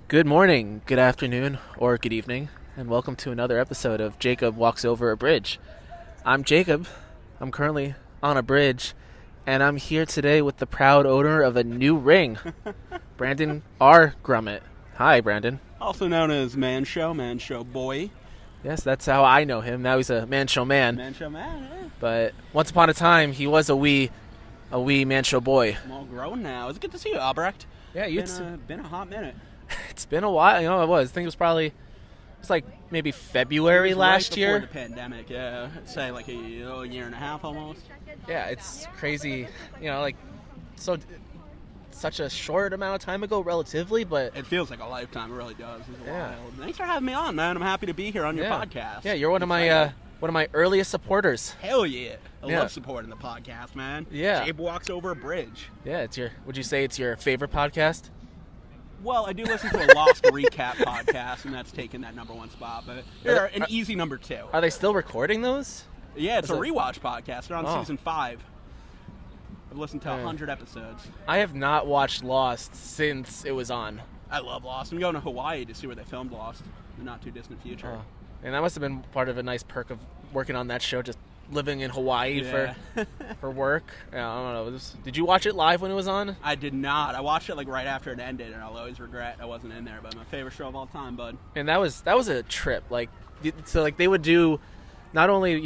Good morning, good afternoon, or good evening, and welcome to another episode of Jacob Walks Over a Bridge. I'm Jacob. I'm currently on a bridge, and I'm here today with the proud owner of a new ring, Brandon R. Grummett. Hi, Brandon. Also known as Manshow boy. Yes, that's how I know him. Now he's a Manshow man. Manshow man, yeah. But once upon a time, he was a wee Manshow boy. I'm all grown now. It's good to see you, Albrecht. Yeah, Been a hot minute. It's been a while. It was. I think it was like maybe February last right year. Before the pandemic, yeah. I'd say like a year and a half almost. Yeah, it's crazy. Such a short amount of time ago, relatively, but It feels like a lifetime. It really does. It's Yeah. wild. Thanks for having me on, man. I'm happy to be here on your podcast. Yeah, you're one of my earliest supporters. Hell yeah. I Yeah. love supporting the podcast, man. Yeah. Jabe walks over a bridge. Yeah, would you say it's your favorite podcast? Well, I do listen to a Lost recap podcast, and that's taken that number one spot. But they're an easy number two. Are they still recording those? Yeah, it's Is a it- rewatch podcast. They're on Oh. season 5. I've listened to 100 episodes. I have not watched Lost since it was on. I love Lost. I'm going to Hawaii to see where they filmed Lost in the not too distant future. Oh. And that must have been part of a nice perk of working on that show, just living in Hawaii Yeah. for work. Yeah, I don't know. Did you watch it live when it was on? I did not. I watched it like right after it ended, and I'll always regret I wasn't in there. But my favorite show of all time, bud. And that was a trip. So they would do not only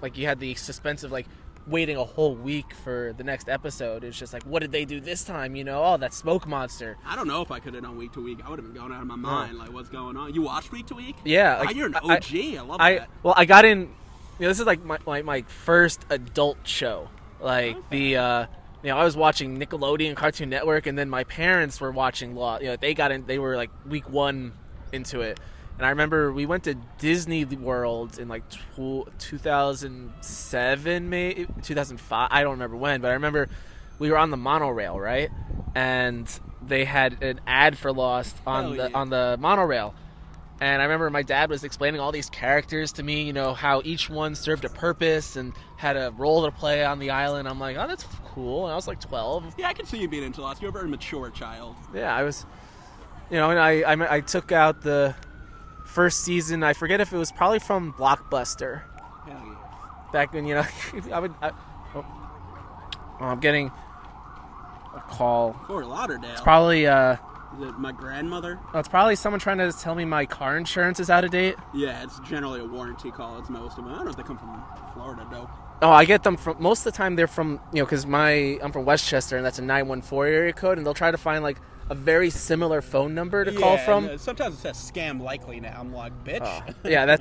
like you had the suspense of like waiting a whole week for the next episode. It's just like, what did they do this time? Oh, that smoke monster. I don't know if I could have done week to week. I would have been going out of my mind. Like, what's going on? You watched week to week? Yeah, Wow, you're an OG. I love that. Well, I got in. This is like my first adult show. Like I was watching Nickelodeon, Cartoon Network, and then my parents were watching Law. They got in. They were like week 1 into it, and I remember we went to Disney World in like 2007, maybe 2005. I don't remember when, but I remember we were on the monorail, right? And they had an ad for Lost on the monorail. And I remember my dad was explaining all these characters to me, how each one served a purpose and had a role to play on the island. I'm like, oh, that's cool. And I was like 12. Yeah, I can see you being into Lost. You're a very mature child. Yeah, I was, and I took out the first season. I forget if it was probably from Blockbuster. Hell yeah. Back when, I'm getting a call. Fort Lauderdale. It's probably, Is it my grandmother? it's probably someone trying to tell me my car insurance is out of date. Yeah, it's generally a warranty call. It's most of them. I don't know if they come from Florida, though. Oh, I get them from, most of the time they're from, because I'm from Westchester, and that's a 914 area code, and they'll try to find like a very similar phone number to call from. And, sometimes it says scam likely now. I'm like, bitch. Yeah,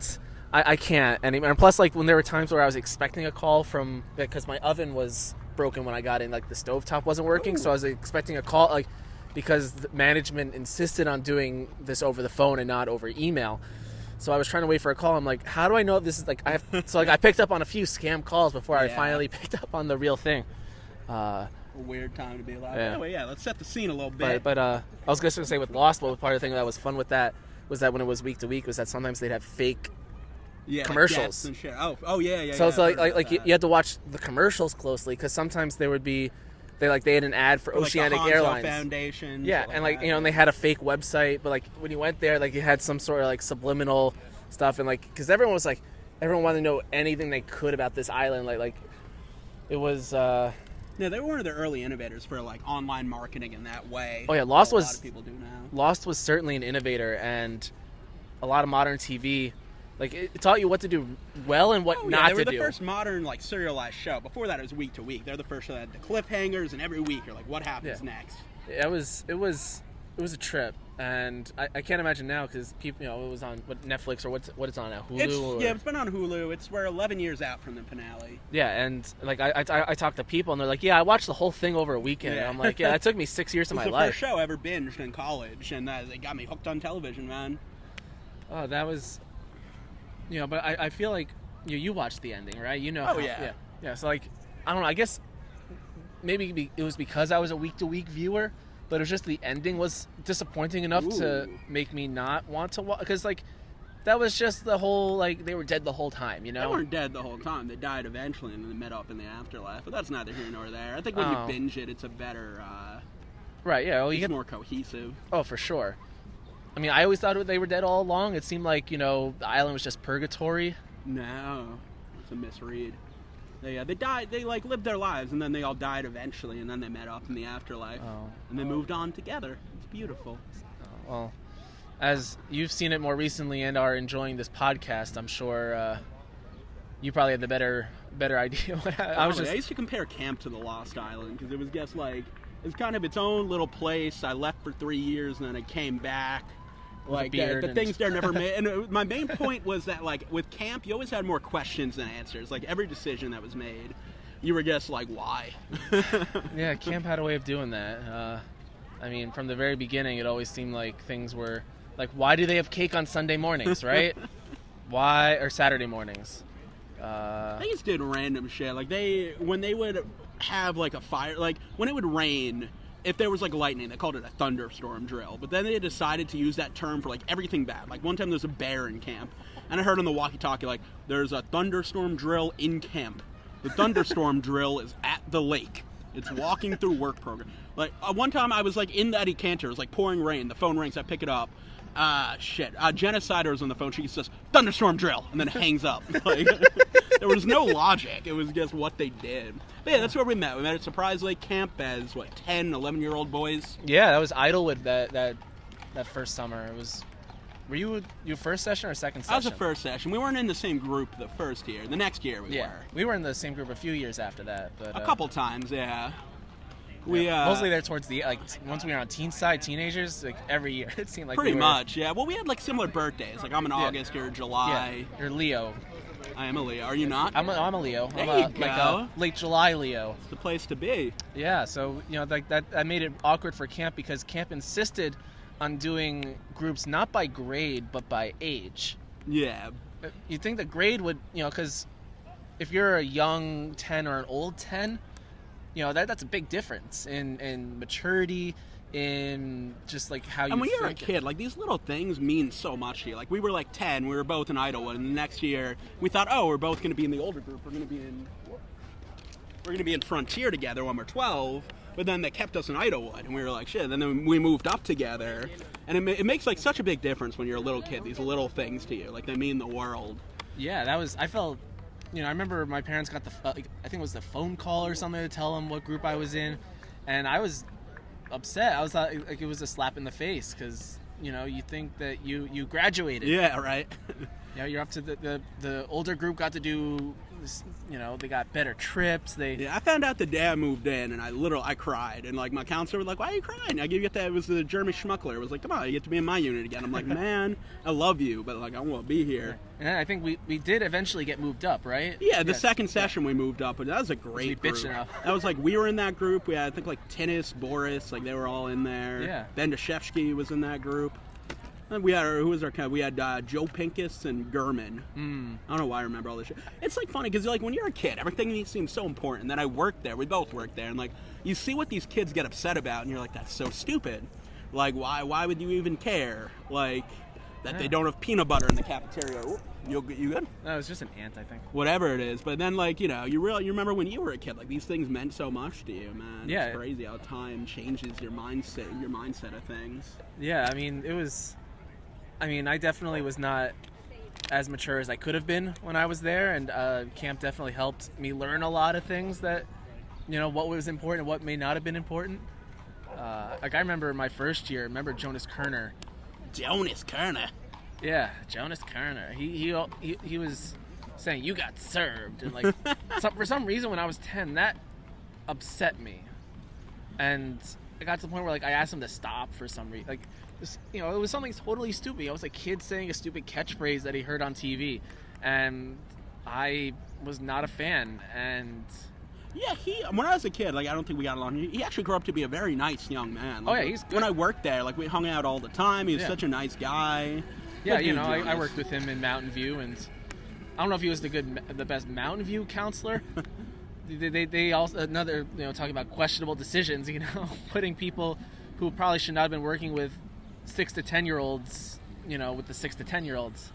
I can't anymore. And plus, like, when there were times where I was expecting a call from, because my oven was broken when I got in, like the stovetop wasn't working, so I was expecting a call, like, because the management insisted on doing this over the phone and not over email. So I was trying to wait for a call. I'm like, how do I know if this is like I picked up on a few scam calls before I finally picked up on the real thing. A weird time to be alive. Yeah. Anyway, let's set the scene a little bit. But I was just gonna say with Lost, but part of the thing that was fun with that was that when it was week to week was that sometimes they'd have fake commercials. Like deaths and shit. Oh yeah. So it's I've heard like about you had to watch the commercials closely because sometimes there would be they had an ad for that. Oceanic like the Hanzo Airlines Foundation. Yeah, shit and that. and they had a fake website, but like when you went there, like you had some sort of like subliminal stuff, and like because everyone wanted to know anything they could about this island, like it was. Yeah, they were one of the early innovators for like online marketing in that way. Oh yeah, A lot of people do now. Lost was certainly an innovator, and a lot of modern TV. Like it taught you what to do well and what not to do. They were the first modern like serialized show. Before that, it was week to week. They're the first that had the cliffhangers, and every week you're like, what happens next? It was a trip, and I can't imagine now because people, it was on Netflix or what it's on now, Hulu. It's been on Hulu. We're 11 years out from the finale. Yeah, and like I talk to people, and they're like, yeah, I watched the whole thing over a weekend. Yeah. And I'm like, yeah, that took me 6 years of my life. It's the first show I ever binged in college, and they got me hooked on television, man. Oh, that was, but I feel like you watched the ending, right? Oh, yeah. Yeah. So like, I don't know. I guess maybe it was because I was a week to week viewer, but it was just the ending was disappointing enough to make me not want to watch. Because like, that was just the whole like they were dead the whole time, They weren't dead the whole time. They died eventually, and then they met up in the afterlife. But that's neither here nor there. I think when you binge it, it's a better. Right. Yeah. Well, it's more cohesive. Oh, for sure. I mean, I always thought they were dead all along. It seemed like, the island was just purgatory. No, it's a misread. They died. They lived their lives, and then they all died eventually, and then they met up in the afterlife, and they moved on together. It's beautiful. Well, as you've seen it more recently and are enjoying this podcast, I'm sure you probably have the better idea. I used to compare camp to the Lost Island because it was just it's kind of its own little place. I left for 3 years, and then I came back. The things there never made. And my main point was that, with camp, you always had more questions than answers. Every decision that was made, you were just why? Yeah, camp had a way of doing that. I mean, from the very beginning, it always seemed like things were, why do they have cake on Sunday mornings, right? Why, or Saturday mornings? They just did random shit. When they would have, a fire, when it would rain, if there was lightning, they called it a thunderstorm drill. But then they decided to use that term for everything bad. One time there was a bear in camp, and I heard on the walkie-talkie there's a thunderstorm drill in camp. The thunderstorm drill is at the lake. It's walking through work program. One time I was in the Eddie Cantor. It was pouring rain. The phone rings. I pick it up. Genocider was on the phone. She says thunderstorm drill, and then hangs up. There was no logic. It was just what they did. But yeah, that's where we met. We met at Surprise Lake Camp as 10, 11-year-old boys. Yeah, that was Idlewood that first summer. It was. Were you your first session or second session? I was the first session. We weren't in the same group the first year. The next year we were. We were in the same group a few years after that. But a couple times, yeah. Mostly there towards the once we were on teen side, teenagers, every year it seemed like pretty much, yeah. Well, we had similar birthdays. I'm in August, you're July. Yeah. You're Leo. I am a Leo. Are you not? I'm a Leo. There I'm you go. A late July Leo. It's the place to be. Yeah. So that made it awkward for camp because camp insisted on doing groups not by grade but by age. Yeah. You think the grade would because if you're a young 10 or an old 10. That's a big difference in maturity, in just how you. And when you're a kid, these little things mean so much to you. We were 10, we were both in Idlewood, and the next year we thought, we're both going to be in the older group. We're going to be in Frontier together when we're 12. But then they kept us in Idlewood, and we were like, shit. And then we moved up together, and it makes such a big difference when you're a little kid. These little things to you, they mean the world. Yeah, I felt. I remember my parents got I think it was the phone call or something to tell them what group I was in, and I was upset. I was like it was a slap in the face because you think that you graduated. Yeah, right. You're up to the older group got to do. They got better trips. I found out the day I moved in, and I cried, and my counselor was like, "Why are you crying?" I get that it was the Jeremy Schmuckler. It was like, "Come on, you get to be in my unit again." I'm like, "Man, I love you, but I want to be here." And I think we did eventually get moved up, right? Yeah, the second session we moved up, but that was a great group. That was we were in that group. We had I think Tinnis, Boris, they were all in there. Yeah. Ben Dashevsky was in that group. And we had we had Joe Pincus and Gurman. I don't know why I remember all this shit. It's funny because when you're a kid, everything seems so important. Then I worked there. We both worked there, and you see what these kids get upset about, and you're like, that's so stupid. Why would you even care? That they don't have peanut butter in the cafeteria. You good? No, it was just an ant, I think. Whatever it is, but then you remember when you were a kid, these things meant so much to you, man. Yeah. It's crazy how time changes your mindset of things. Yeah, I mean it was. I definitely was not as mature as I could have been when I was there, and camp definitely helped me learn a lot of things that, what was important and what may not have been important. I remember my first year. Remember Jonas Kerner? Jonas Kerner. Yeah, Jonas Kerner. He was saying you got served, and for some reason when I was 10, that upset me, and I got to the point where I asked him to stop for some reason. It was something totally stupid. I was a kid saying a stupid catchphrase that he heard on TV, and I was not a fan. And yeah, when I was a kid, I don't think we got along. He actually grew up to be a very nice young man. He's good. When I worked there, we hung out all the time. He was such a nice guy. Yeah, I worked with him in Mountain View, and I don't know if he was the best Mountain View counselor. They also another talking about questionable decisions. Putting people who probably should not have been working with 6 to 10-year-olds, with the 6 to 10-year-olds.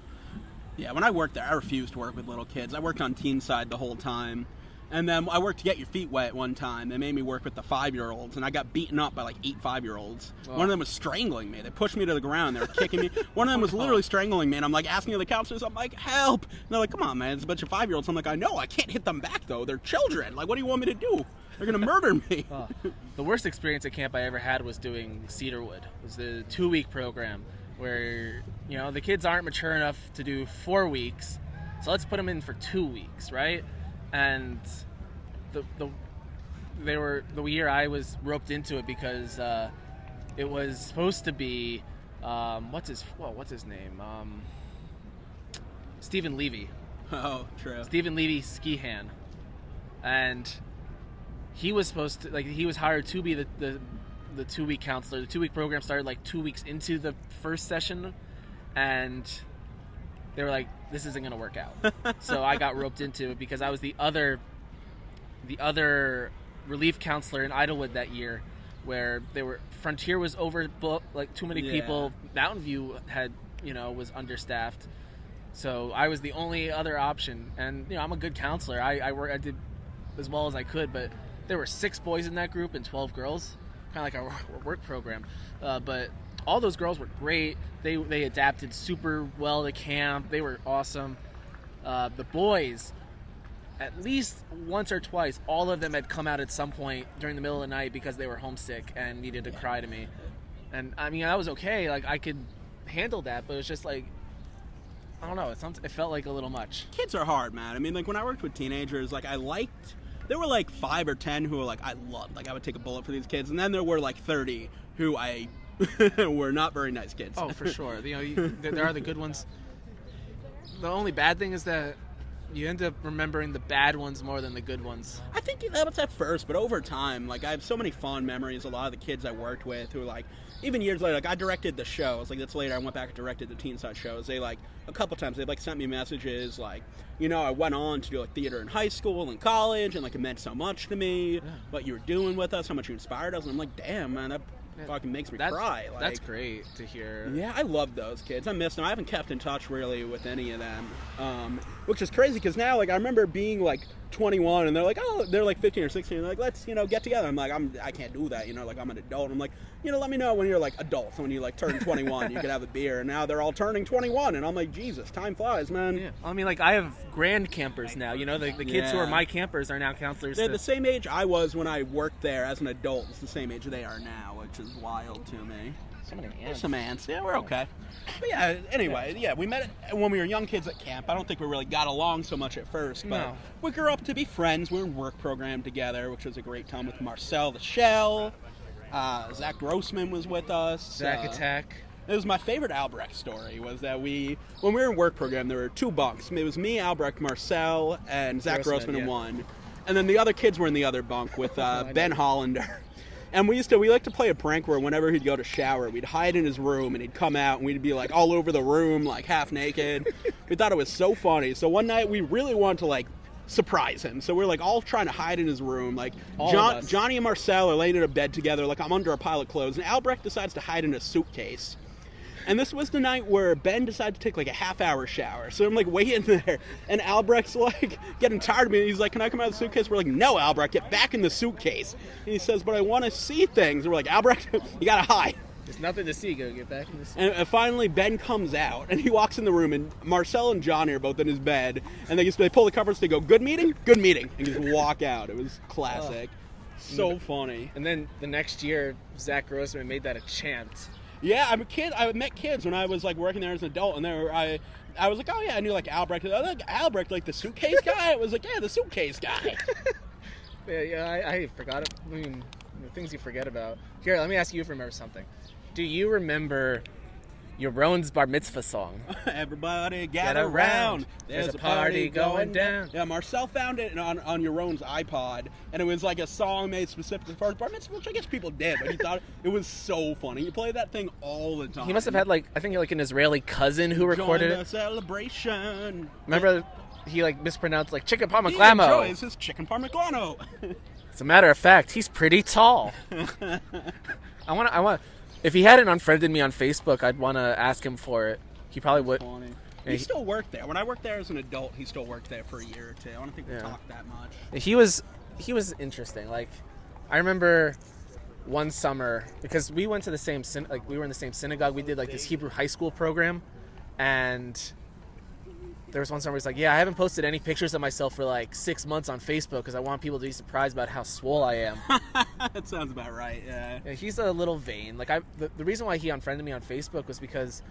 Yeah, when I worked there, I refused to work with little kids. I worked on teen side the whole time, And then I worked to Get Your Feet Wet one time. They made me work with the 5-year-olds, and I got beaten up by like 8 5-year-olds. Oh. One of them was strangling me. They pushed me to the ground. They were kicking me. One of them was literally strangling me, and I'm like asking the counselors, I'm like, help! And they're like, come on, man, it's a bunch of 5-year-olds. I'm like, I know, I can't hit them back, though. They're children. Like, what do you want me to do? They're going to murder me. Oh. The worst experience at camp I ever had was doing Cedarwood. It was the 2-week program where, you know, the kids aren't mature enough to do 4 weeks, so let's put them in for 2 weeks, right? And the year I was roped into it because it was supposed to be what's his name? Stephen Levy. Oh, true. Stephen Levy Skihan, and he was supposed to he was hired to be the 2-week counselor. The 2-week program started like 2 weeks into the first session, and they were like, this isn't going to work out. So I got roped into it because I was the other relief counselor in Idlewood that year, where Frontier was overbooked, like too many people. Mountain View was understaffed. So I was the only other option, and I'm a good counselor. I did as well as I could, but there were 6 boys in that group and 12 girls, kind of like our work program. But all those girls were great. They adapted super well to camp. They were awesome. The boys, at least once or twice, all of them had come out at some point during the middle of the night because they were homesick and needed to cry to me. And I mean, that was okay. Like, I could handle that, but it was just like, I don't know. It felt like a little much. Kids are hard, man. I mean, like, when I worked with teenagers, like, there were like 5 or 10 who were like, I loved. Like, I would take a bullet for these kids. And then there were like 30 who were not very nice kids. Oh, for sure. There are the good ones. The only bad thing is that you end up remembering the bad ones more than the good ones. I think that was at first, but over time, like, I have so many fond memories. A lot of the kids I worked with who, like, even years later, like, I directed the shows. Like, that's later, I went back and directed the teen side shows. They, like, a couple times, they, like, sent me messages, like, I went on to do, like, theater in high school and college, and, like, it meant so much to me, what you were doing with us, how much you inspired us, and I'm like, damn, man, that fucking makes me cry. Like, that's great to hear. Yeah, I love those kids. I miss them. I haven't kept in touch really with any of them, which is crazy because now, like, I remember being like 21 and they're like, oh, they're like 15 or 16. And they're like, let's, get together. I'm like, I can't do that. Like, I'm an adult. And I'm like, let me know when you're like adults. When you like turn 21, you can have a beer. And now they're all turning 21, and I'm like, Jesus, time flies, man. Yeah. I mean, like, I have grand campers now. The kids who are my campers are now counselors. They're the same age I was when I worked there as an adult. It's the same age they are now, which is wild to me. So many ants. There's some ants. Yeah, we're okay. But yeah, anyway, we met when we were young kids at camp. I don't think we really got along so much at first, but we grew up to be friends. We were in work program together, which was a great time with Marcel the Shell. Zach Grossman was with us. Zach Attack. It was my favorite Albrecht story, was that when we were in work program, there were 2 bunks. It was me, Albrecht, Marcel, and Zach Grossman in one. And then the other kids were in the other bunk with Ben Hollander. And we like to play a prank where whenever he'd go to shower, we'd hide in his room and he'd come out and we'd be like all over the room, like half naked. We thought it was so funny. So one night we really wanted to like surprise him. So we're like all trying to hide in his room. Like Johnny and Marcel are laying in a bed together, like I'm under a pile of clothes. And Albrecht decides to hide in a suitcase. And this was the night where Ben decided to take like a half-hour shower. So I'm like waiting there, and Albrecht's like getting tired of me. He's like, "Can I come out of the suitcase?" We're like, "No, Albrecht, get back in the suitcase." And he says, "But I want to see things." And we're like, "Albrecht, you gotta hide." There's nothing to see. Go get back in the suitcase. And finally, Ben comes out, and he walks in the room, and Marcel and Johnny are both in his bed, and they pull the covers. They go, "Good meeting, and just walk out. It was classic, so funny. And then the next year, Zach Grossman made that a chant. Yeah, I met kids when I was like working there as an adult, and I was like, oh yeah, I knew like Albrecht. Like, Albrecht, like the suitcase guy. I was like, yeah, the suitcase guy. yeah, I forgot it. I mean, the things you forget about. Here, let me ask you if you remember something. Do you remember Yaron's bar mitzvah song? Everybody gather around. There's a party going down. Yeah, Marcel found it on Yaron's iPod, and it was like a song made specifically for his bar mitzvah, which I guess people did, but he thought it was so funny. He played that thing all the time. He must have had I think an Israeli cousin who recorded Join the celebration. Remember, he mispronounced chicken parmigiano. He enjoys his chicken parmigiano. As a matter of fact, he's pretty tall. I want. If he hadn't unfriended me on Facebook, I'd want to ask him for it. He probably would. Funny. He still worked there. When I worked there as an adult, he still worked there for a year or two. I don't think we talked that much. He was interesting. Like, I remember one summer, because we went to the same we were in the same synagogue. We did like this Hebrew high school program, and there was one summer he's like, yeah, I haven't posted any pictures of myself for like 6 months on Facebook because I want people to be surprised about how swole I am. That sounds about right. Yeah. He's a little vain. Like, the reason why he unfriended me on Facebook was because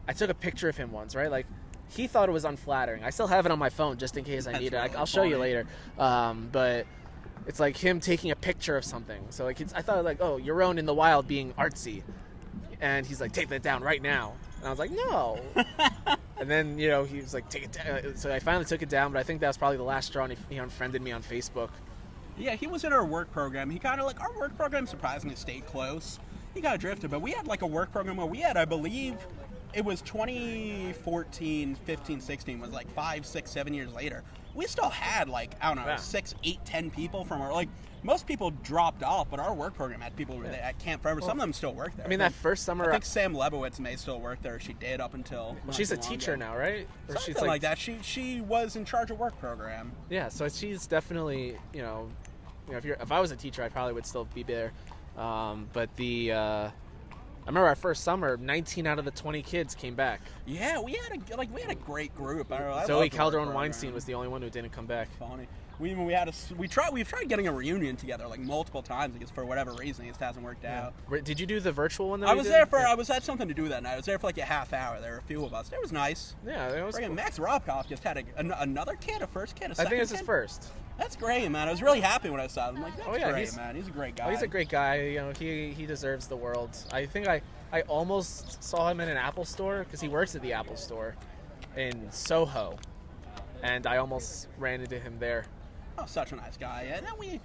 I took a picture of him once, right? Like, he thought it was unflattering. I still have it on my phone just in case I need it. I'll show you later. But it's like him taking a picture of something. So like, I thought like, oh, Yaron in the wild being artsy, and he's like, take that down right now. And I was like, no. And then, he was like, take it down. So I finally took it down, but I think that was probably the last straw, and he unfriended me on Facebook. Yeah, he was in our work program. He kind of like, our work program surprisingly stayed close. He got drifted, but we had like a work program where we had, I believe, it was 2014, 15, 16, was like 5, 6, 7 years later. We still had like, I don't know, 6, 8, 10 people from our, like, most people dropped off, but our work program had people at Camp Forever. Some of them still work there. I mean, that first summer, I think Sam Lebowitz may still work there. She did up until. Well, she's a teacher now, right? Or something she's like that. She was in charge of work program. Yeah, so she's definitely, if I was a teacher, I probably would still be there. But I remember our first summer, 19 out of the 20 kids came back. Yeah, we had a great group. Zoe Calderon-Weinstein was the only one who didn't come back. Funny. We've tried getting a reunion together like multiple times because for whatever reason it just hasn't worked out. Did you do the virtual one? I had something to do that night. I was there for like a half hour. There were a few of us. It was nice. Yeah, it was. Cool. Max Robkoff just had another kid, a first kid, a second I think it's kid. his first. That's great, man. I was really happy when I saw him. I'm like, that's great, man. He's a great guy. Oh, he's a great guy. He deserves the world. I think I almost saw him in an Apple store because he works at the Apple store in Soho, and I almost ran into him there. Oh, such a nice guy. And then we,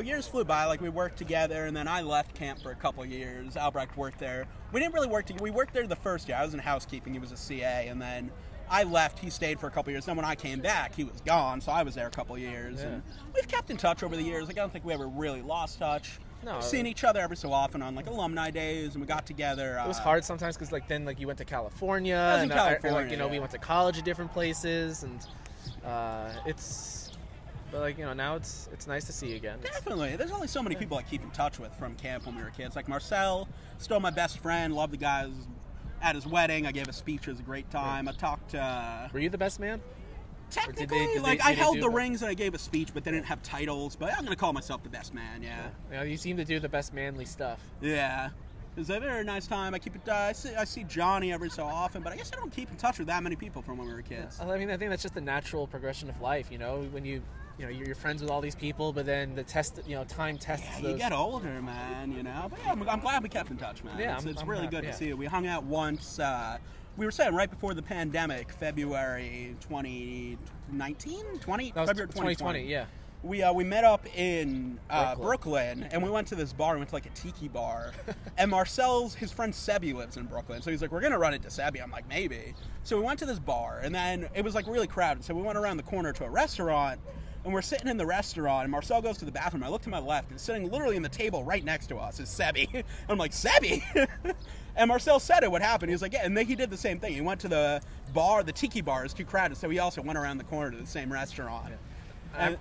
years flew by. Like, we worked together, and then I left camp for a couple years. Albrecht worked there. We didn't really work together. We worked there the first year. I was in housekeeping. He was a CA, and then I left. He stayed for a couple years. Then when I came back, he was gone, so I was there a couple years. Yeah. And we've kept in touch over the years. Like, I don't think we ever really lost touch. No, we've seen each other every so often on, like, alumni days, and we got together. It was hard sometimes because, like, then, like, you went to California. I was in California. We went to college at different places, and But, like, now it's nice to see you again. Definitely. There's only so many people I keep in touch with from camp when we were kids. Like Marcel, still my best friend. Love the guy. At his wedding, I gave a speech. It was a great time. I talked Were you the best man? Technically, I held the rings and I gave a speech, but they didn't have titles. But I'm going to call myself the best man, yeah. You seem to do the best manly stuff. Yeah. It was a very nice time. I keep it. I see Johnny every so often, but I guess I don't keep in touch with that many people from when we were kids. I mean, I think that's just the natural progression of life, when you're friends with all these people, but then the time tests. Yeah, you get older, man. But yeah, I'm glad we kept in touch, man. Yeah, it's really good to see you. We hung out once. We were saying right before the pandemic, February 2019, February 2020. Yeah. We met up in Brooklyn, and we went to this bar. We went to like a tiki bar, and his friend Sebi lives in Brooklyn, so he's like, "We're gonna run into Sebi." I'm like, "Maybe." So we went to this bar, and then it was like really crowded. So we went around the corner to a restaurant. And we're sitting in the restaurant, and Marcel goes to the bathroom. I look to my left, and sitting literally in the table right next to us is Sebi. I'm like, Sebi? And Marcel said it, what happened. He was like, yeah, and then he did the same thing. He went to the bar, the tiki bar is too crowded, so he also went around the corner to the same restaurant. Yeah.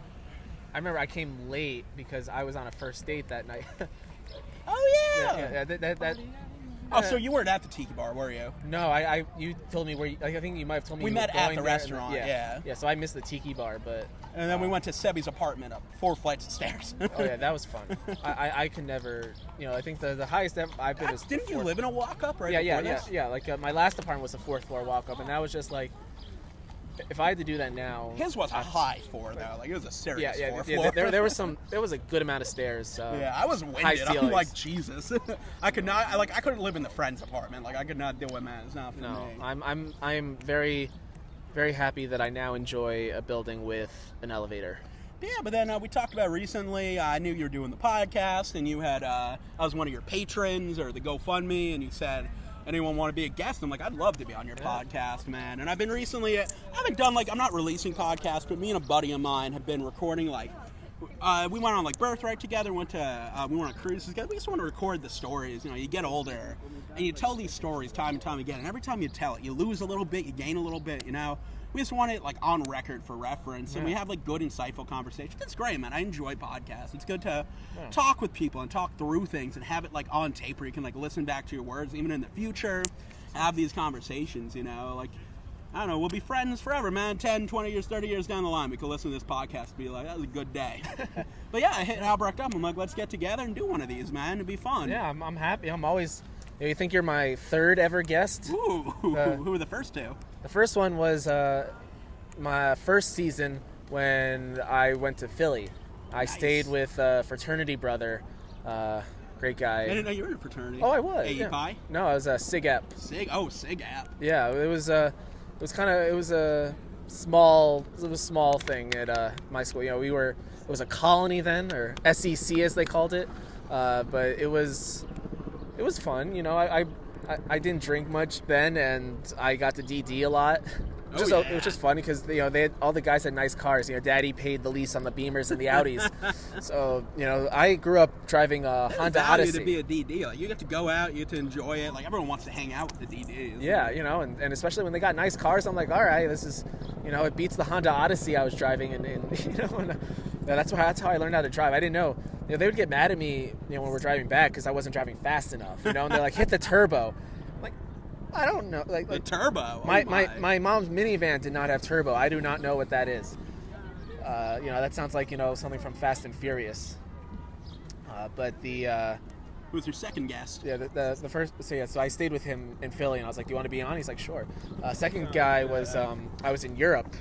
I remember I came late because I was on a first date that night. Oh, yeah. Oh, so you weren't at the tiki bar, were you? No, you told me where. I think you might have told me we you met were going at the there, restaurant. Yeah. So I missed the tiki bar, but. And then we went to Sebi's apartment up 4 flights of stairs. Oh yeah, that was fun. I can never. I think the highest I've been is. Didn't you live in a walk up right? Yeah. Like my last apartment was a 4th floor walk up, and that was just like. If I had to do that now, his was a high 4 though. Like it was a serious 4th floor. Yeah, there was a good amount of stairs. So yeah, I was winded. I'm like Jesus. I could not. I couldn't live in the friend's apartment. Like I could not do it, man. It's not for me. I'm very, very happy that I now enjoy a building with an elevator. Yeah, but then we talked about recently. I knew you were doing the podcast, and you had I was one of your patrons or the GoFundMe, and you said. Anyone want to be a guest? I'm like, I'd love to be on your podcast, man. And I've been recently, I'm not releasing podcasts, but me and a buddy of mine have been recording like we went on like Birthright together. We went on cruises together. We just want to record the stories. You know, you get older and you tell these stories time and time again. And every time you tell it, you lose a little bit, you gain a little bit. You know, we just want it like on record for reference, and we have like good, insightful conversations. It's great, man. I enjoy podcasts. It's good to talk with people and talk through things and have it like on tape where you can like listen back to your words, even in the future. Have these conversations. You know, like. I don't know, we'll be friends forever, man. 10, 20 years, 30 years down the line, we could listen to this podcast and be like, that was a good day. But yeah, I hit Albrecht up. I'm like, let's get together and do one of these, man. It'd be fun. Yeah, I'm happy. I'm always... You think you're my third ever guest? Ooh, who were the first two? The first one was my first season when I went to Philly. I stayed with a fraternity brother, great guy. I didn't know you were in a fraternity. Oh, I was. AE Pi? No, I was a Sig Ep. Sig Ep. Yeah, it was a small thing at my school. You know, it was a colony then, or SEC as they called it, but it was fun. You know, I didn't drink much then, and I got to DD a lot. It was just funny because, you know, all the guys had nice cars. You know, Daddy paid the lease on the Beamers and the Audis. So, you know, I grew up driving a Honda Odyssey. To be a DD, like you get to go out, you get to enjoy it. Like everyone wants to hang out with the DDs. Yeah, you know, and especially when they got nice cars, I'm like, all right, this is, you know, it beats the Honda Odyssey I was driving, and you know, and, that's how I learned how to drive. I didn't know. You know, they would get mad at me, you know, when we're driving back because I wasn't driving fast enough. You know, and they're like, hit the turbo. I don't know. Like the turbo. My mom's minivan did not have turbo. I do not know what that is. You know, that sounds like, you know, something from Fast and Furious. But who was your second guest? Yeah, the first. So I stayed with him in Philly, and I was like, "Do you want to be on?" He's like, "Sure." Second guy was I was in Europe,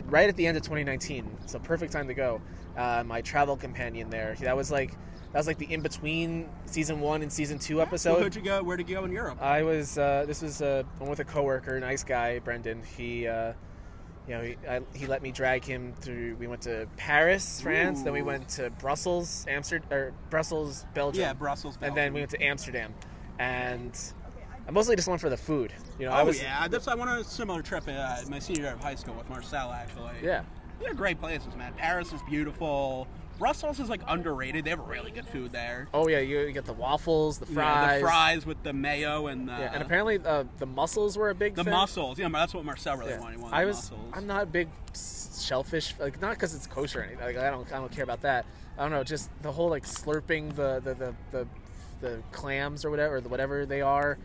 right at the end of 2019. So perfect time to go. My travel companion there. That was like the in between season 1 and season 2 episode. Well, where did you go in Europe? I was. This was I'm with a coworker, nice guy, Brendan. He, you know, he let me drag him through. We went to Paris, France. Then we went to Brussels, Brussels, Belgium. Yeah, Brussels, Belgium. And then we went to Amsterdam, and I mostly just went for the food. You know, I went on a similar trip my senior year of high school with Marcel, actually. Yeah. They're great places, man. Paris is beautiful. Brussels is like underrated. They have really good food there. Oh yeah, you get the waffles, the fries. Yeah, the fries with the mayo and the... Yeah, and apparently the mussels were a big thing. The mussels, yeah, that's what Marcel really wanted. He wanted mussels. I'm not a big shellfish, like not because it's kosher or anything. Like, I don't care about that. I don't know, just the whole like slurping the clams or whatever they are,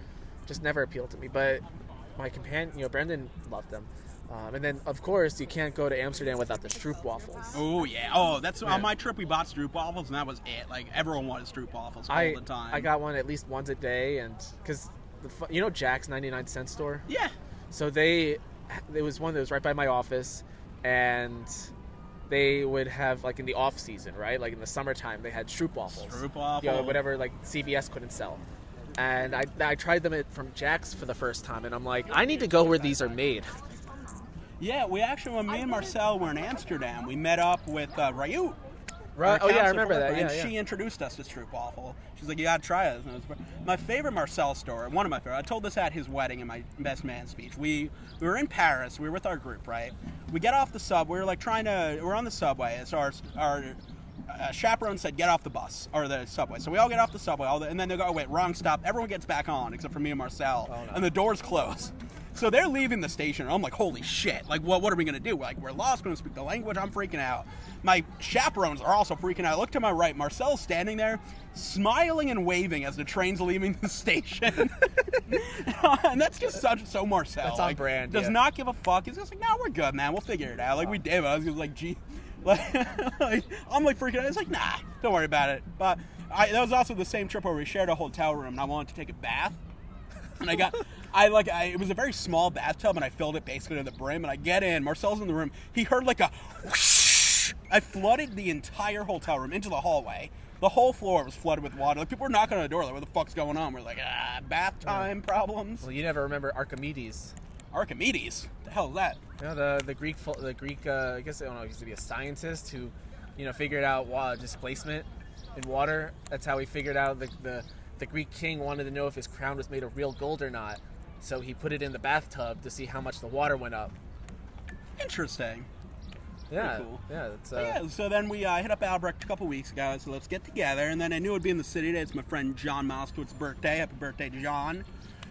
just never appealed to me. But my companion, you know, Brendan loved them. And then, of course, you can't go to Amsterdam without the Stroop waffles. Oh, yeah. Oh, that's on my trip, we bought Stroop waffles, and that was it. Like, everyone wanted Stroop waffles all the time. I got one at least once a day, and because, you know Jack's 99-cent store? Yeah. So it was one that was right by my office, and they would have, like, in the off-season, right? Like, in the summertime, they had Stroop waffles. Stroop waffles. You know, whatever, like, CVS couldn't sell. And I tried them from Jack's for the first time, and I'm like, I need to go where these are made. Yeah, we actually, when me and Marcel were in Amsterdam, we met up with Rayut. Right. Oh, yeah, I remember that. And she introduced us to Stroop Waffle. She's like, you gotta try it. My favorite Marcel story, one of my favorite, I told this at his wedding in my best man speech. We were in Paris, we were with our group, right? We get off the subway, we're on the subway, so our chaperone said, get off the bus, or the subway. So we all get off the subway, and then they go, oh, wait, wrong stop. Everyone gets back on, except for me and Marcel, and the doors close. So they're leaving the station, and I'm like, holy shit, like, what are we going to do? Like, we're lost, we don't speak the language, I'm freaking out. My chaperones are also freaking out. I look to my right, Marcel's standing there, smiling and waving as the train's leaving the station. And that's just so Marcel. That's on brand, Does not give a fuck. He's just like, no, we're good, man, we'll figure it out. Like, we did, I was just like, gee. I'm like freaking out. It's like, nah, don't worry about it. But that was also the same trip where we shared a hotel room, and I wanted to take a bath. And it was a very small bathtub, and I filled it basically to the brim. And I get in, Marcel's in the room. He heard like a whoosh. I flooded the entire hotel room into the hallway. The whole floor was flooded with water. Like, people were knocking on the door, like, what the fuck's going on? We're like, bath time problems. Well, you never remember Archimedes. Archimedes? The hell is that? You know, the Greek, I guess, I don't know, he used to be a scientist who, you know, figured out displacement in water. That's how he figured out the Greek king wanted to know if his crown was made of real gold or not. So he put it in the bathtub to see how much the water went up. Interesting. Yeah, cool. yeah. That's yeah. So then we hit up Albrecht a couple weeks ago. So let's get together. And then I knew it'd be in the city today. It's my friend John Moskowitz's birthday. Happy birthday, John.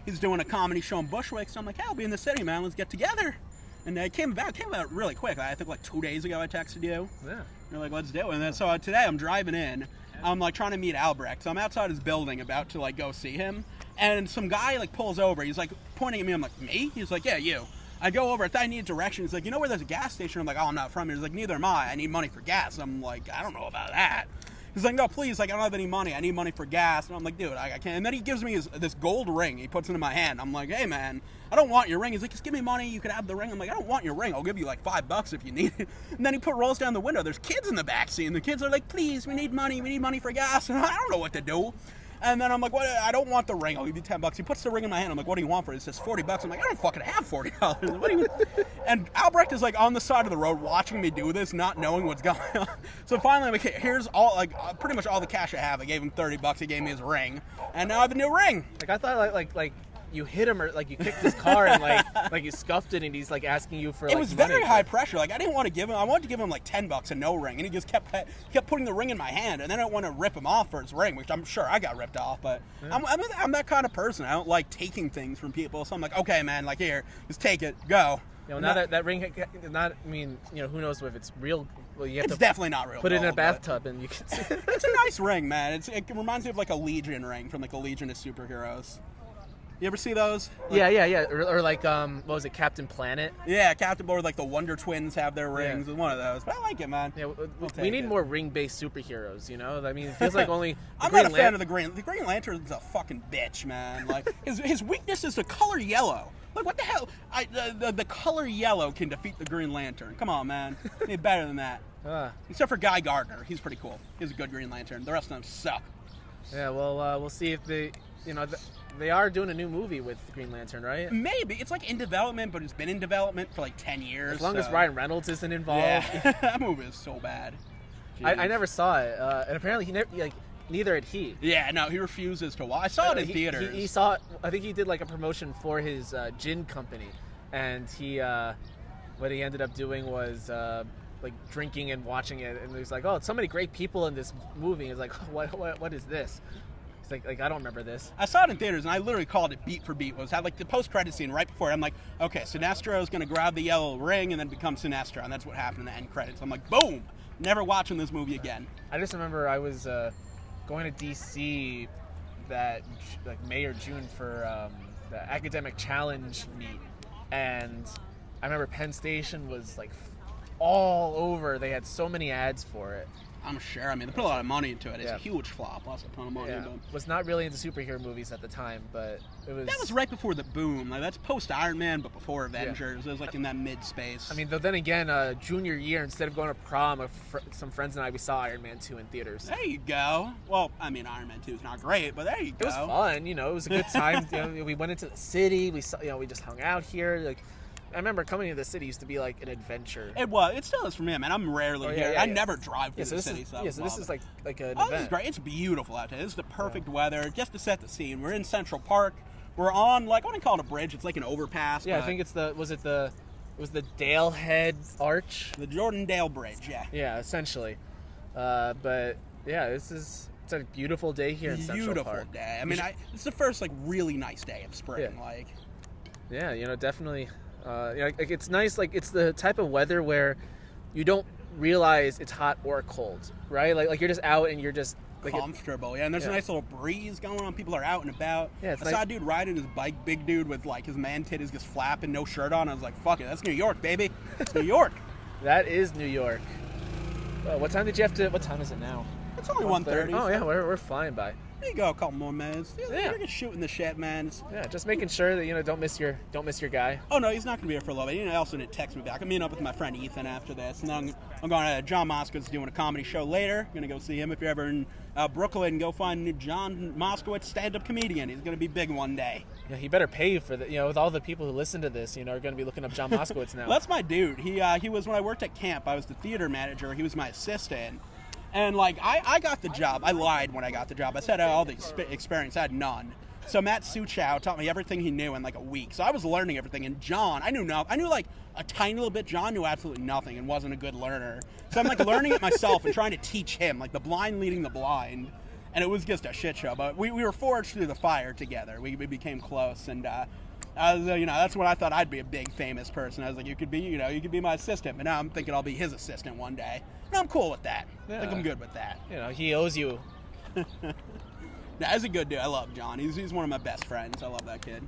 He's doing a comedy show in Bushwick. So I'm like, hey, I'll be in the city, man. Let's get together. And I came about really quick. I think like 2 days ago I texted you. Yeah. You're like, let's do it. And then so today I'm driving in. I'm like trying to meet Albrecht. So I'm outside his building about to like go see him. And some guy like pulls over. He's like pointing at me. I'm like, me? He's like, yeah, you. I go over. I thought I needed directions. He's like, you know where there's a gas station? I'm like, oh, I'm not from here. He's like, neither am I. I need money for gas. I'm like, I don't know about that. He's like, no, please. Like, I don't have any money. I need money for gas. And I'm like, dude, I can't. And then he gives me this gold ring. He puts it in my hand. I'm like, hey, man, I don't want your ring. He's like, just give me money. You can have the ring. I'm like, I don't want your ring. I'll give you like $5 if you need it. And then he rolls down the window. There's kids in the back seat. And the kids are like, please, we need money. We need money for gas. And I don't know what to do. And then I'm like, what? I don't want the ring. I'll give you $10. He puts the ring in my hand. I'm like, what do you want for it? It says $40. I'm like, I don't fucking have $40. What do you? And Albrecht is like on the side of the road watching me do this, not knowing what's going on. So finally, I'm like, here's all like pretty much all the cash I have. I gave him $30. He gave me his ring, and now I have a new ring. Like I thought, like you hit him or like you kicked his car and like you scuffed it and he's like asking you for. Like, it was very high pressure. Like I didn't want to give him. I wanted to give him like $10 and no ring, and he just kept putting the ring in my hand, and then I don't want to rip him off for his ring, which I'm sure I got ripped off. But yeah. I'm that kind of person. I don't like taking things from people. So I'm like, okay, man, like here, just take it, go. You know, now that ring, not. I mean, you know, who knows if it's real. Well, you have it's to definitely not real. Put it in a bathtub and you can see. It's a nice ring, man. It reminds me of like a Legion ring from like a Legion of superheroes. You ever see those? Like, yeah. Or like, what was it, Captain Planet? Yeah, Captain, or like the Wonder Twins have their rings. Yeah. One of those. But I like it, man. Yeah, we need more ring-based superheroes, you know? I mean, it feels like only... I'm not a fan of the Green Lantern's a fucking bitch, man. Like, his weakness is the color yellow. Like, what the hell? The color yellow can defeat the Green Lantern. Come on, man. You need better than that. Except for Guy Gardner. He's pretty cool. He's a good Green Lantern. The rest of them suck. Yeah, well, we'll see if they... You know... They are doing a new movie with Green Lantern, right? Maybe. It's like in development, but it's been in development for like 10 years. As long as Ryan Reynolds isn't involved. Yeah. That movie is so bad. I never saw it. And apparently neither had he. Yeah, no, he refuses to watch. I saw it in theaters. He saw it. I think he did like a promotion for his gin company. And what he ended up doing was like drinking and watching it. And he was like, oh, so many great people in this movie. He's like, what is this? It's like I don't remember this. I saw it in theaters, and I literally called it beat for beat. It had like the post-credit scene right before it. I'm like, okay, Sinestro is going to grab the yellow ring and then become Sinestro, and that's what happened in the end credits. I'm like, boom! Never watching this movie again. I just remember I was going to D.C. that like May or June for the academic challenge meet, and I remember Penn Station was like all over. They had so many ads for it. I'm sure. I mean, they put a lot of money into it. It's a huge flop. Lost a ton of money. Yeah. Was not really into superhero movies at the time, but it was... That was right before the boom. Like, that's post-Iron Man, but before Avengers. Yeah. It was like in that mid-space. I mean, though then again, junior year, instead of going to prom, some friends and I, we saw Iron Man 2 in theaters. There you go. Well, I mean, Iron Man 2 is not great, but there you go. It was fun. You know, it was a good time. You know, we went into the city. We saw, we just hung out here. Like, I remember coming to the city used to be like an adventure. It was. It still is for me, man. I'm rarely here. I never drive to the city. So this is like an event. This is great. It's beautiful out there. This is the perfect weather. Just to set the scene, we're in Central Park. We're on like I wouldn't call it a bridge. It's like an overpass. Yeah, I think it's it was the Dale Head Arch. The Jordan Dale Bridge. Yeah. Yeah, essentially. But yeah, it's a beautiful day here in Central Park. Beautiful day. I mean, it's the first like really nice day of spring. Yeah. Like. Yeah, definitely. Like it's nice. Like it's the type of weather where you don't realize it's hot or cold, right? Like you're just out and you're just like comfortable. And there's a nice little breeze going on. People are out and about. Yeah, I saw a dude riding his bike, big dude with like his man titties just flapping, no shirt on. I was like, fuck it, that's New York, baby. It's New York. That is New York. What time did you have to? What time is it now? It's only 1:30. Oh yeah, we're flying by. There you go, a couple more minutes. We're just shooting the shit, man. Yeah, just making sure that don't miss your guy. Oh no, he's not gonna be here for a little bit. He also didn't text me back. I'm meeting up with my friend Ethan after this, and then I'm going to John Moskowitz doing a comedy show later. I'm gonna go see him. If you're ever in Brooklyn, go find John Moskowitz, stand-up comedian. He's gonna be big one day. Yeah, he better pay for the. With all the people who listen to this, are gonna be looking up John Moskowitz now. Well, that's my dude. He was when I worked at camp. I was the theater manager. He was my assistant. And, like, I got the job. I lied when I got the job. I said I had all the experience. I had none. So Matt Suchow taught me everything he knew in like a week. So I was learning everything. And John, I knew like a tiny little bit. John knew absolutely nothing and wasn't a good learner. So I'm like learning it myself and trying to teach him, like the blind leading the blind. And it was just a shit show. But we were forged through the fire together. We became close. And I was, that's when I thought I'd be a big famous person. I was like, you could be my assistant. But now I'm thinking I'll be his assistant one day. And I'm cool with that. Yeah. I think I'm good with that. He owes you. No, he's a good dude. I love John. He's one of my best friends. I love that kid.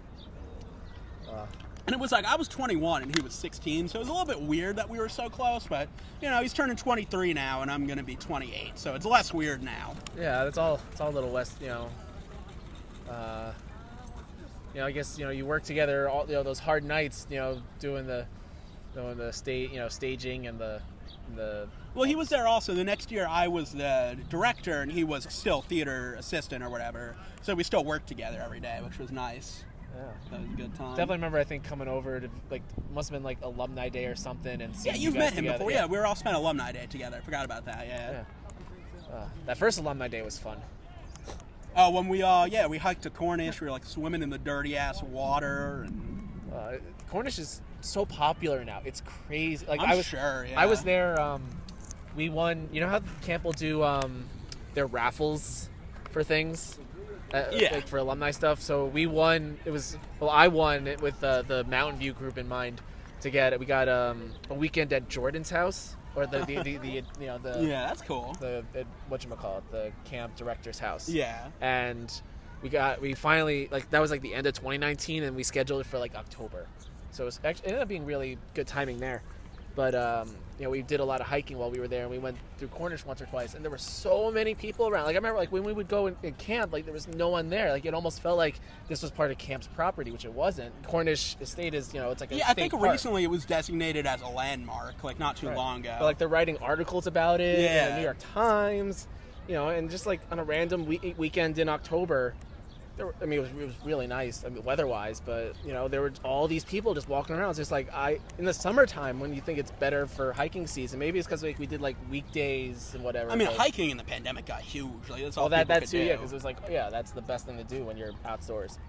And it was like I was 21 and he was 16, so it was a little bit weird that we were so close. But he's turning 23 now, and I'm gonna be 28, so it's less weird now. Yeah, it's all a little less. I guess you work together all those hard nights. Doing the staging and the. Well, he was there also. The next year, I was the director, and he was still theater assistant or whatever. So we still worked together every day, which was nice. Yeah, that was a good time. Definitely remember. I think coming over to must have been like alumni day or something, and yeah, you've met him together. Before. Yeah, we were all spent alumni day together. I forgot about that. Yeah. That first alumni day was fun. Oh, when we hiked to Cornish. We were like swimming in the dirty ass water, and Cornish is so popular now. It's crazy. Like I'm sure. Yeah. I was there. We won. You know how camp will do their raffles for things. Like for alumni stuff. So we won. I won it with the Mountain View group in mind. To get it, we got a weekend at Jordan's house, or the yeah, that's cool. The whatchamacallit, the camp director's house. Yeah. And we finally, like, that was like the end of 2019, and we scheduled it for like October. So it ended up being really good timing there. But we did a lot of hiking while we were there, and we went through Cornish once or twice, and there were so many people around. Like, I remember, like, when we would go in camp, like, there was no one there. Like, it almost felt like this was part of camp's property, which it wasn't. Cornish Estate is, it's like a I think park. Recently it was designated as a landmark, like, not too long ago. But, like, they're writing articles about it in the New York Times, and just, like, on a random weekend in October, it was really nice, weather-wise, but, there were all these people just walking around. It's just like, in the summertime, when you think it's better for hiking season, maybe it's because we did, like, weekdays and whatever. I mean, hiking in the pandemic got huge. Like, that's all people could do. Yeah, because it was like, that's the best thing to do when you're outdoors.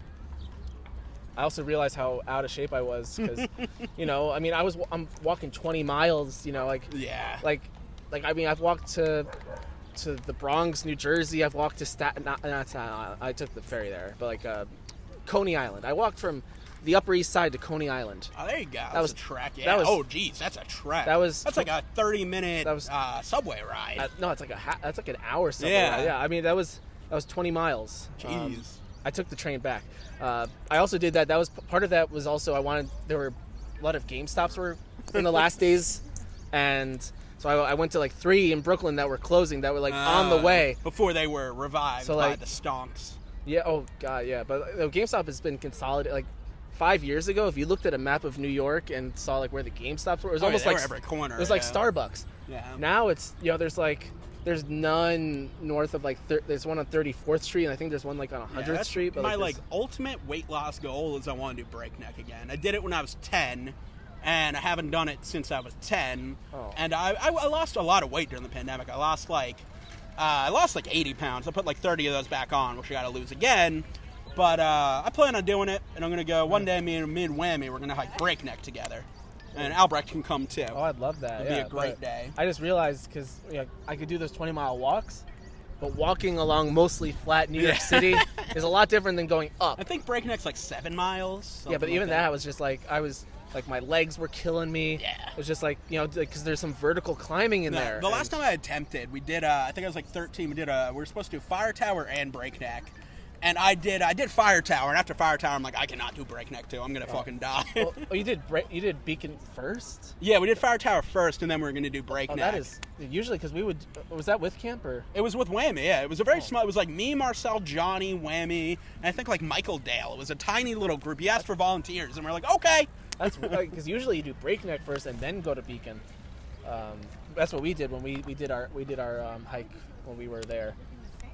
I also realized how out of shape I was, because, I'm walking 20 miles, I've walked to the Bronx, New Jersey. I've walked to Staten Island. I took the ferry there, but Coney Island. I walked from the Upper East Side to Coney Island. Oh, there you go. That was a trek. Yeah. That's a trek. That's like a 30-minute subway ride. No, it's that's like an hour subway ride. Yeah. I mean, that was 20 miles. Jeez. I took the train back. I also did that. That was part of that. Was also there were a lot of GameStops were in the last days, and. So I went to 3 in Brooklyn that were closing, that were on the way. Before they were revived by the stonks. Yeah, oh God, yeah. But GameStop has been consolidated. 5 years ago, if you looked at a map of New York and saw where the GameStops were, it was almost like every corner. It was like Starbucks. Yeah. Now it's, there's none north of there's one on 34th Street, and I think there's one on 100th Street. But my ultimate weight loss goal is I want to do breakneck again. I did it when I was 10. And I haven't done it since I was 10. Oh. And I lost a lot of weight during the pandemic. I lost 80 pounds. I put 30 of those back on, which I got to lose again. But I plan on doing it, and I'm going to go one day. Me and Whammy, we're going to hike breakneck together. And Albrecht can come too. Oh, I'd love that. It'd be a great day. I just realized, because I could do those 20-mile walks, but walking along mostly flat New York City is a lot different than going up. I think breakneck's 7 miles. Yeah, but even that was just I was... my legs were killing me. Yeah. It was just because there's some vertical climbing in there. The last time I attempted, we did, I think I was 13, we were supposed to do Fire Tower and Breakneck. And I did Fire Tower, and after Fire Tower, I'm I cannot do Breakneck too. I'm going to fucking die. You did Beacon first? Yeah, we did Fire Tower first, and then we were going to do Breakneck. Oh, that is, usually, because was that with camp, or? It was with Whammy, yeah. It was a very small, it was me, Marcel, Johnny, Whammy, and I think Michael Dale. It was a tiny little group. He asked for volunteers, and we're okay. That's because usually you do Breakneck first and then go to Beacon. That's what we did when we did our hike when we were there.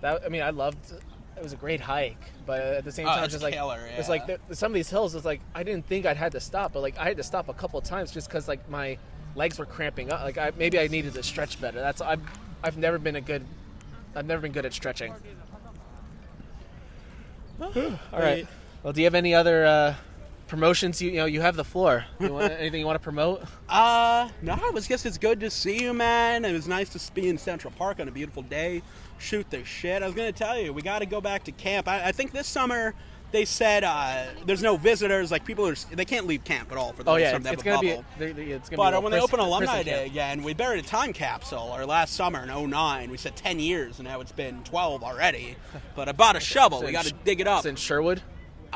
I loved. It was a great hike, but at the same time, it's killer, it's some of these hills. It's I didn't think I'd had to stop, but I had to stop a couple of times just because my legs were cramping up. Maybe I needed to stretch better. I've never been good at stretching. All right. Well, do you have any other promotions? You have the floor. Anything you want to promote? No, I guess it's good to see you, man. It was nice to be in Central Park on a beautiful day. Shoot the shit. I was going to tell you, we got to go back to camp. I think this summer they said there's no visitors. Like, they can't leave camp at all for the summer. It's going to be. But when they open Alumni Day again, we buried a time capsule. Our last summer in 2009, we said 10 years, and now it's been 12 already. But I bought a shovel. We got to dig it up. It's in Sherwood.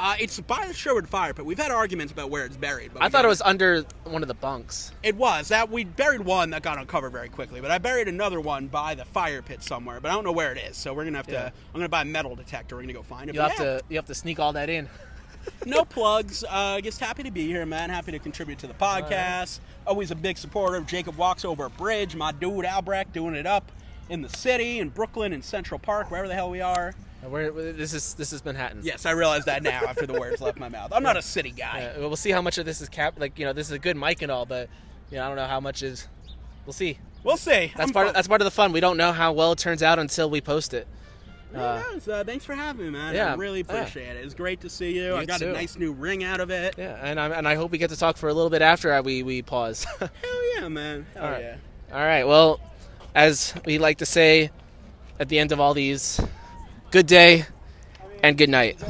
It's by the Sherwood Fire Pit. We've had arguments about where it's buried. But I thought it was under one of the bunks. It was. We buried one that got uncovered very quickly, but I buried another one by the fire pit somewhere, but I don't know where it is. So we're gonna have to. I'm gonna buy a metal detector. We're gonna go find it. You have to sneak all that in. No plugs. Just happy to be here, man. Happy to contribute to the podcast. Right. Always a big supporter of Jacob Walks Over a Bridge. My dude Albrecht doing it up in the city, in Brooklyn, in Central Park, wherever the hell we are. This is Manhattan. Yes, I realize that now after the words left my mouth. I'm not a city guy. Yeah, we'll see how much of this is this is a good mic and all, but I don't know how much is. We'll see. We'll see. That's part of the fun. We don't know how well it turns out until we post it. Thanks for having me, man. I really appreciate it. It's great to see you. I got a nice new ring out of it. Yeah, and I hope we get to talk for a little bit after we pause. Hell yeah, man. Hell yeah. All right. Well, as we like to say at the end of all these, good day and good night.